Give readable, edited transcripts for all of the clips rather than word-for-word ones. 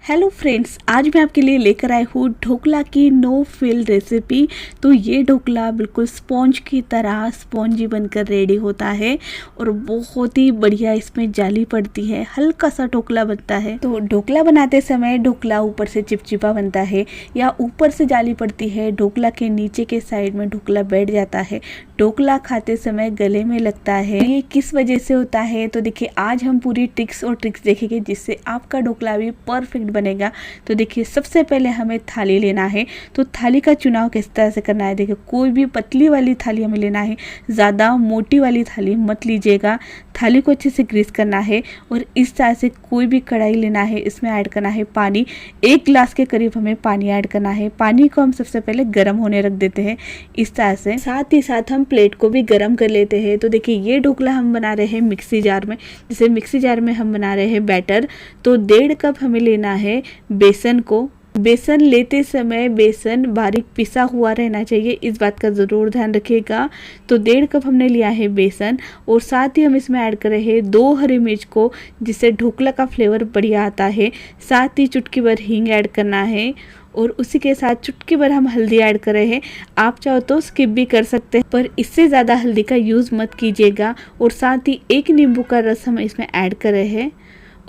Hello friends, आज मैं आपके लिए लेकर आई हूँ ढोकला की नो फिल रेसिपी। तो ये ढोकला बिल्कुल स्पॉन्ज की तरह स्पॉन्जी बनकर रेडी होता है और बहुत ही बढ़िया इसमें जाली पड़ती है, हल्का सा ढोकला बनता है। तो ढोकला बनाते समय ढोकला ऊपर से चिपचिपा बनता है या ऊपर से जाली पड़ती है, ढोकला के नीचे के साइड में ढोकला बैठ जाता है, ढोकला खाते समय गले में लगता है। ये किस वजह से होता है तो देखिए आज हम पूरी टिप्स और ट्रिक्स देखेंगे जिससे आपका ढोकला भी परफेक्ट बनेगा। तो देखिए सबसे पहले हमें थाली लेना है। तो थाली का चुनाव किस तरह से करना है, देखिए कोई भी पतली वाली थाली हमें लेना है, ज़्यादा मोटी वाली थाली मत लीजिएगा। थाली को अच्छे से ग्रीस करना है और इस तरह से कोई भी कढ़ाई लेना है, इसमें ऐड करना है पानी। 1 गिलास के करीब हमें पानी ऐड करना है। पानी को हम सबसे पहले गर्म होने रख देते हैं इस तरह से। साथ ही साथ हम प्लेट को भी गर्म कर लेते हैं। तो देखिए ये ढोकला हम बना रहे हैं मिक्सी जार में, जैसे मिक्सी जार में हम बना रहे हैं बैटर। तो 1.5 कप हमें लेना है बेसन को। बेसन लेते समय बेसन बारीक पिसा हुआ रहना चाहिए, इस बात का ज़रूर ध्यान रखिएगा। तो 1.5 कप हमने लिया है बेसन और साथ ही हम इसमें ऐड कर रहे हैं 2 हरी मिर्च को, जिससे ढोकला का फ्लेवर बढ़िया आता है। साथ ही चुटकी भर हींग ऐड करना है और उसी के साथ चुटकी भर हम हल्दी ऐड कर रहे हैं। आप चाहो तो स्किप भी कर सकते हैं, पर इससे ज़्यादा हल्दी का यूज़ मत कीजिएगा। और साथ ही 1 नींबू का रस हम इसमें ऐड कर रहे हैं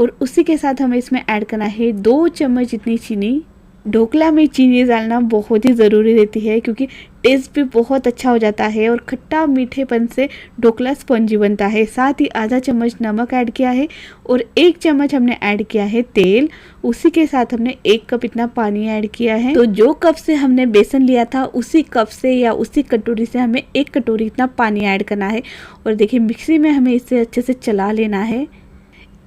और उसी के साथ हमें इसमें ऐड करना है 2 चम्मच जितनी चीनी। ढोकला में चीनी डालना बहुत ही ज़रूरी रहती है क्योंकि टेस्ट भी बहुत अच्छा हो जाता है और खट्टा मीठेपन से ढोकला स्पॉन्जी बनता है। साथ ही आधा चम्मच नमक ऐड किया है और 1 चम्मच हमने ऐड किया है तेल। उसी के साथ हमने 1 कप इतना पानी ऐड किया है। तो जो कप से हमने बेसन लिया था उसी कप से या उसी कटोरी से हमें 1 कटोरी इतना पानी ऐड करना है। और देखिए मिक्सी में हमें इसे अच्छे से चला लेना है।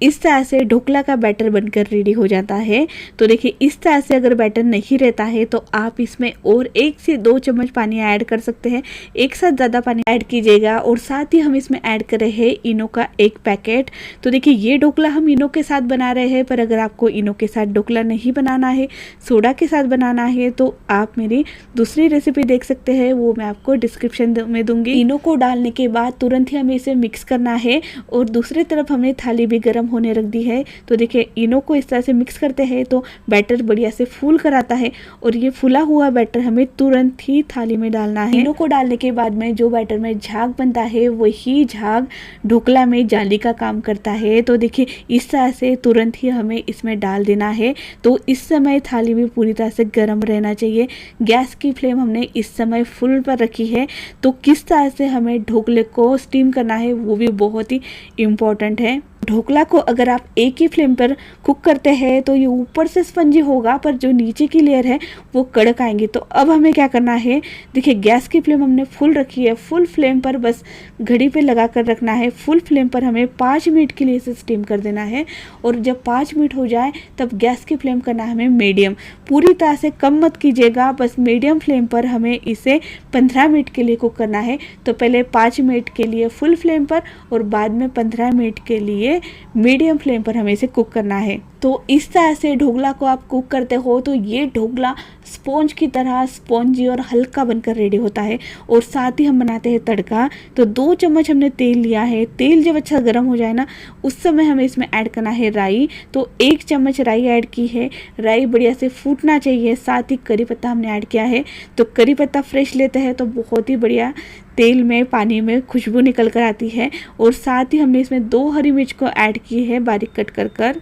इस तरह से ढोकला का बैटर बनकर रेडी हो जाता है। तो देखिए इस तरह से अगर बैटर नहीं रहता है तो आप इसमें और 1 से 2 चम्मच पानी ऐड कर सकते हैं, एक साथ ज़्यादा पानी ऐड कीजिएगा। और साथ ही हम इसमें ऐड कर रहे हैं इनो का 1 पैकेट। तो देखिए ये ढोकला हम इनो के साथ बना रहे हैं, पर अगर आपको इनो के साथ ढोकला नहीं बनाना है, सोडा के साथ बनाना है, तो आप मेरी दूसरी रेसिपी देख सकते हैं, वो मैं आपको डिस्क्रिप्शन में दूंगी। इनो को डालने के बाद तुरंत ही हमें इसे मिक्स करना है और दूसरी तरफ हमने थाली भी गर्म होने रख दी है। तो देखिए इनो को इस तरह से मिक्स करते हैं तो बैटर बढ़िया से फूल कर आता है और ये फूला हुआ बैटर हमें तुरंत ही थाली में डालना है। इनो को डालने के बाद में जो बैटर में झाग बनता है वही झाग ढोकला में जाली का काम करता है। तो देखिए इस तरह से तुरंत ही हमें इसमें डाल देना है। तो इस समय थाली में पूरी तरह से गर्म रहना चाहिए। गैस की फ्लेम हमने इस समय फुल पर रखी है। तो किस तरह से हमें ढोकले को स्टीम करना है वो भी बहुत ही इम्पोर्टेंट है। ढोकला को अगर आप एक ही फ्लेम पर कुक करते हैं तो ये ऊपर से स्पंजी होगा, पर जो नीचे की लेयर है वो कड़क आएंगी। तो अब हमें क्या करना है, देखिए गैस की फ्लेम हमने फुल रखी है, फुल फ्लेम पर बस घड़ी पे लगा कर रखना है। फुल फ्लेम पर हमें 5 मिनट के लिए इसे स्टीम कर देना है और जब 5 मिनट हो जाए तब गैस की फ्लेम करना है हमें मीडियम, पूरी तरह से कम मत कीजिएगा, बस मीडियम फ्लेम पर हमें इसे 15 मिनट के लिए कुक करना है। तो पहले 5 मिनट के लिए फुल फ्लेम पर और बाद में 15 मिनट के लिए मीडियम फ्लेम पर हमें इसे कुक करना है। तो इस तरह से ढोकला को आप कुक करते हो तो ये ढोकला स्पॉन्ज की तरह स्पॉन्जी और हल्का बनकर रेडी होता है। और साथ ही हम बनाते हैं तड़का। तो 2 चम्मच हमने तेल लिया है। तेल जब अच्छा गर्म हो जाए ना, उस समय हमें इसमें ऐड करना है राई। तो 1 चम्मच राई ऐड की है। राई बढ़िया से फूटना चाहिए। साथ ही करी पत्ता हमने ऐड किया है। तो करी पत्ता फ्रेश लेते हैं तो बहुत ही बढ़िया तेल में पानी में खुशबू निकल कर आती है। और साथ ही हमने इसमें 2 हरी मिर्च को ऐड की है बारीक कट कर।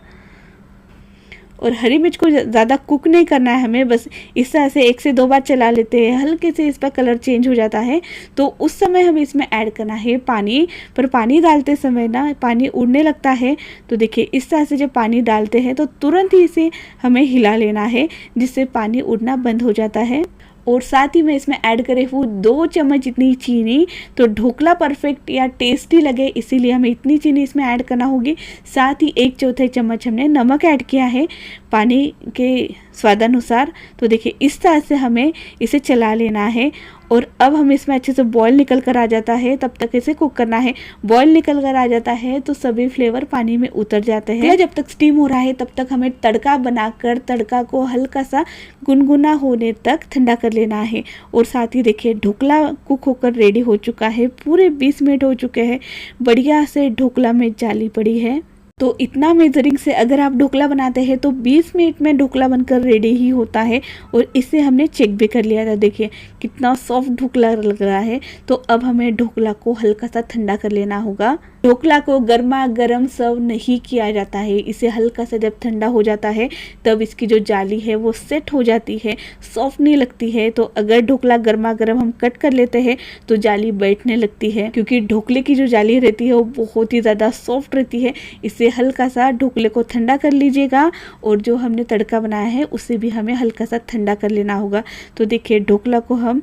और हरी मिर्च को ज़्यादा कुक नहीं करना है हमें, बस इस तरह से 1 से 2 बार चला लेते हैं, हल्के से इसका कलर चेंज हो जाता है। तो उस समय हमें इसमें ऐड करना है पानी। पर पानी डालते समय ना पानी उड़ने लगता है। तो देखिए इस तरह से जब पानी डालते हैं तो तुरंत ही इसे हमें हिला लेना है, जिससे पानी उड़ना बंद हो जाता है। और साथ ही मैं इसमें ऐड करे हूँ 2 चम्मच जितनी चीनी। तो ढोकला परफेक्ट या टेस्टी लगे इसीलिए हमें इतनी चीनी इसमें ऐड करना होगी। साथ ही 1/4 चम्मच हमने नमक ऐड किया है पानी के स्वादानुसार। तो देखिए इस तरह से हमें इसे चला लेना है। और अब हम इसमें अच्छे से बॉईल निकल कर आ जाता है तब तक इसे कुक करना है। बॉईल निकल कर आ जाता है तो सभी फ्लेवर पानी में उतर जाते हैं। जब तक स्टीम हो रहा है तब तक हमें तड़का बनाकर तड़का को हल्का सा गुनगुना होने तक ठंडा कर लेना है। और साथ ही देखिए ढोकला कुक होकर रेडी हो चुका है। पूरे 20 मिनट हो चुके हैं। बढ़िया से ढोकला में जाली पड़ी है। तो इतना मेजरिंग से अगर आप ढोकला बनाते हैं तो 20 मिनट में ढोकला बनकर रेडी ही होता है। और इसे हमने चेक भी कर लिया था, देखिए कितना सॉफ्ट ढोकला लग रहा है। तो अब हमें ढोकला को हल्का सा ठंडा कर लेना होगा। ढोकला को गर्मा गर्म सर्व नहीं किया जाता है, इसे हल्का सा जब ठंडा हो जाता है तब इसकी जो जाली है वो सेट हो जाती है, सॉफ्ट नहीं लगती है। तो अगर ढोकला गर्मा गर्म हम कट कर लेते हैं तो जाली बैठने लगती है, क्योंकि ढोकले की जो जाली रहती है वो बहुत ही ज़्यादा सॉफ्ट रहती है। इसे हल्का सा ढोकले को ठंडा कर लीजिएगा और जो हमने तड़का बनाया है उसे भी हमें हल्का सा ठंडा कर लेना होगा। तो देखिए ढोकला को हम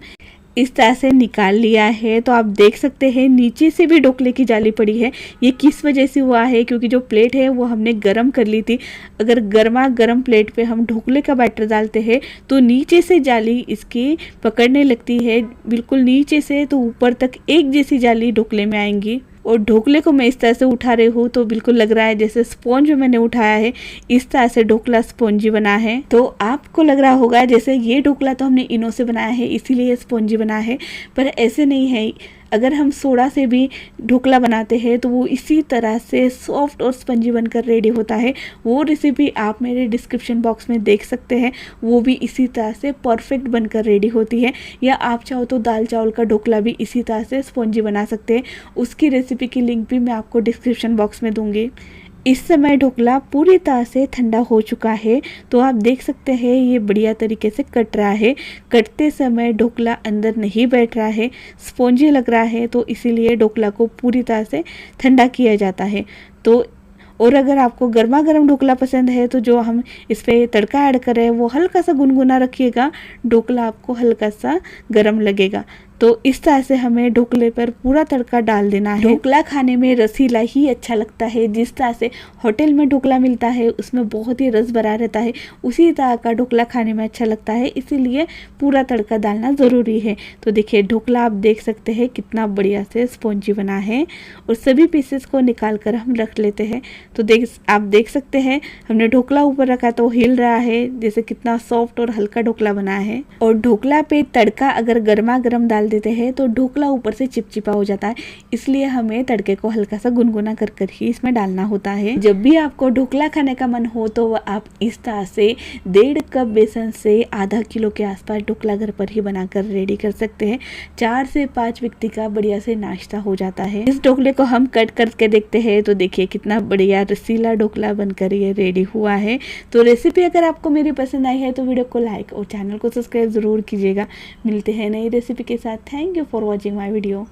इस तरह से निकाल लिया है। तो आप देख सकते हैं नीचे से भी ढोकले की जाली पड़ी है। ये किस वजह से हुआ है, क्योंकि जो प्लेट है वो हमने गरम कर ली थी। अगर गर्मा गर्म प्लेट पे हम ढोकले का बैटर डालते हैं तो नीचे से जाली इसकी पकड़ने लगती है, बिल्कुल नीचे से तो ऊपर तक एक जैसी जाली ढोकले में आएंगी। और ढोकले को मैं इस तरह से उठा रही हूँ तो बिल्कुल लग रहा है जैसे स्पॉन्ज मैंने उठाया है, इस तरह से ढोकला स्पॉन्जी बना है। तो आपको लग रहा होगा जैसे ये ढोकला तो हमने इनो से बनाया है इसीलिए ये स्पॉन्जी बना है, पर ऐसे नहीं है। अगर हम सोडा से भी ढोकला बनाते हैं तो वो इसी तरह से सॉफ्ट और स्पंजी बनकर रेडी होता है। वो रेसिपी आप मेरे डिस्क्रिप्शन बॉक्स में देख सकते हैं, वो भी इसी तरह से परफेक्ट बनकर रेडी होती है। या आप चाहो तो दाल चावल का ढोकला भी इसी तरह से स्पंजी बना सकते हैं, उसकी रेसिपी की लिंक भी मैं आपको डिस्क्रिप्शन बॉक्स में दूंगी। इस समय ढोकला पूरी तरह से ठंडा हो चुका है, तो आप देख सकते हैं ये बढ़िया तरीके से कट रहा है। कटते समय ढोकला अंदर नहीं बैठ रहा है, स्पॉन्जी लग रहा है, तो इसीलिए ढोकला को पूरी तरह से ठंडा किया जाता है। तो और अगर आपको गर्मा गर्म ढोकला पसंद है तो जो हम इस पर तड़का ऐड करें वो हल्का सा गुनगुना रखिएगा, ढोकला आपको हल्का सा गर्म लगेगा। तो इस तरह से हमें ढोकले पर पूरा तड़का डाल देना है। ढोकला खाने में रसीला ही अच्छा लगता है, जिस तरह से होटल में ढोकला मिलता है उसमें बहुत ही रस भरा रहता है, उसी तरह का ढोकला खाने में अच्छा लगता है, इसीलिए पूरा तड़का डालना ज़रूरी है। तो देखिए ढोकला आप देख सकते हैं कितना बढ़िया से स्पॉन्जी बना है। और सभी पीसेस को निकाल कर हम रख लेते हैं। तो आप देख सकते हैं हमने ढोकला ऊपर रखा तो हिल रहा है, जैसे कितना सॉफ्ट और हल्का ढोकला बना है। और ढोकला पे तड़का अगर गर्मा गर्म डाल देते हैं तो ढोकला ऊपर से चिपचिपा हो जाता है, इसलिए हमें तड़के को हल्का सा गुनगुना कर कर ही इसमें डालना होता है। जब भी आपको ढोकला खाने का मन हो तो आप इस तरह से 1.5 कप बेसन से आधा किलो के आसपास ढोकला घर पर ही बनाकर रेडी कर सकते हैं। 4 से 5 व्यक्ति का बढ़िया से नाश्ता हो जाता है। इस ढोकले को हम कट करके देखते हैं तो देखिए कितना बढ़िया रसीला ढोकला बनकर ये रेडी हुआ है। तो रेसिपी अगर आपको मेरी पसंद आई है तो वीडियो को लाइक और चैनल को सब्सक्राइब जरूर कीजिएगा। मिलते हैं नई रेसिपी के साथ। Thank you for watching my video.